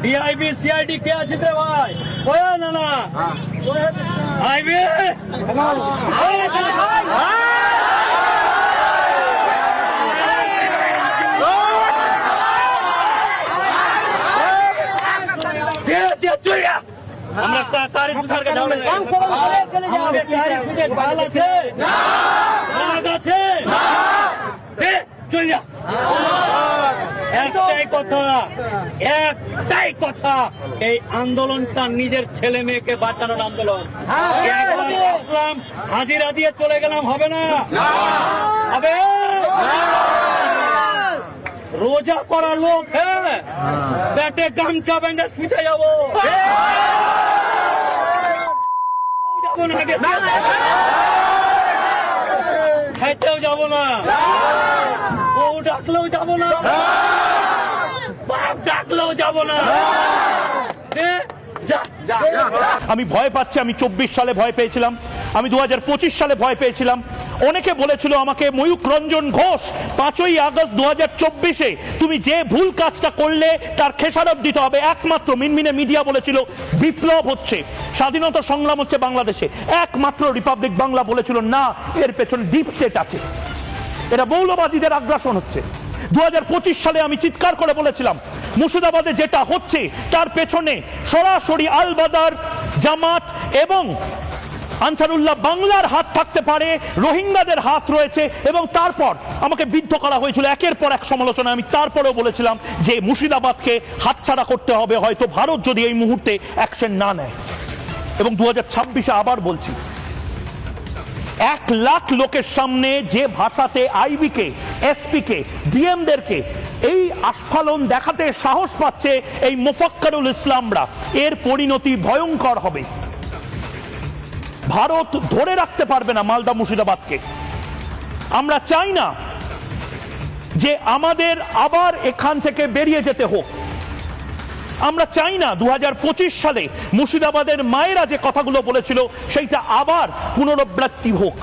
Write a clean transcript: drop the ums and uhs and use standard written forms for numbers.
DIB CID কে আছে রে ভাই? ওয়া না না আইবি আমরা তারিখ সুধার কে যাবো আমাদের তারিখ সুধে বাল আছে না বাল আছে না চল যা একটাই কথা এই আন্দোলনটা নিজের ছেলে মেয়েকে বাঁচানোর আন্দোলন। আসলাম হাজিরা দিয়ে চলে গেলাম হবে না, হবে রোজা করার লোক হ্যাঁ পেটে গামছা বেঁধে শুতে যাবো খাইতেও যাবো না, বউ ডাকলেও যাবো না, বাপ ডাকলেও যাবো না। আমি ভয় পাচ্ছি। আমি 24 সালে ভয় পেয়েছিলাম, আমি 2025 সালে ভয় পেয়েছিলাম। অনেকে বলেছিল আমাকে ময়ূক রঞ্জন ঘোষ 5ই আগস্ট 2024-এ তুমি যে ভুল কাজটা করলে তার খেসারত দিতে হবে। একমাত্র মিনমিনে মিডিয়া বলেছিল বিপ্লব হচ্ছে, স্বাধীনতা সংগ্রাম হচ্ছে বাংলাদেশে। একমাত্র রিপাবলিক বাংলা বলেছিল না, এর পেছনে ডিপ স্টেট আছে, এটা মৌলবাদীদের আগ্রাসন হচ্ছে। 2025 সালে আমি চিৎকার করে বলেছিলাম মুর্শিদাবাদে যেটা হচ্ছে তার পেছনে সরাসরি আল বাদার, জামাত এবং আনসারুল্লাহ বাংলার হাত থাকতে পারে, রোহিঙ্গাদের হাত রয়েছে। এবং তারপর আমাকে বিদ্ধ করা হয়েছিল একের পর এক সমালোচনা। আমি তারপরেও বলেছিলাম যে মুর্শিদাবাদকে হাতছাড়া করতে হবে হয়তো ভারত যদি এই মুহূর্তে অ্যাকশন না নেয়। এবং 2026-এ আবার বলছি 1 লাখ লোকের সামনে যে ভাষাতে আইবিকে, এসপিকে, ডিএমদেরকে এই আস্ফালন দেখাতে সাহস পাচ্ছে এই মোফাক্কারুল ইসলামরা, এর পরিণতি ভয়ঙ্কর হবে। ভারত ধরে রাখতে পারবে না মালদা মুর্শিদাবাদকে। আমরা চাই না যে আমাদের আবার এখান থেকে বেরিয়ে যেতে হোক। আমরা চাই না 2025 সালে মুর্শিদাবাদের মায়েরা যে কথাগুলো বলেছিল সেইটা আবার পুনরাবৃত্তি হোক।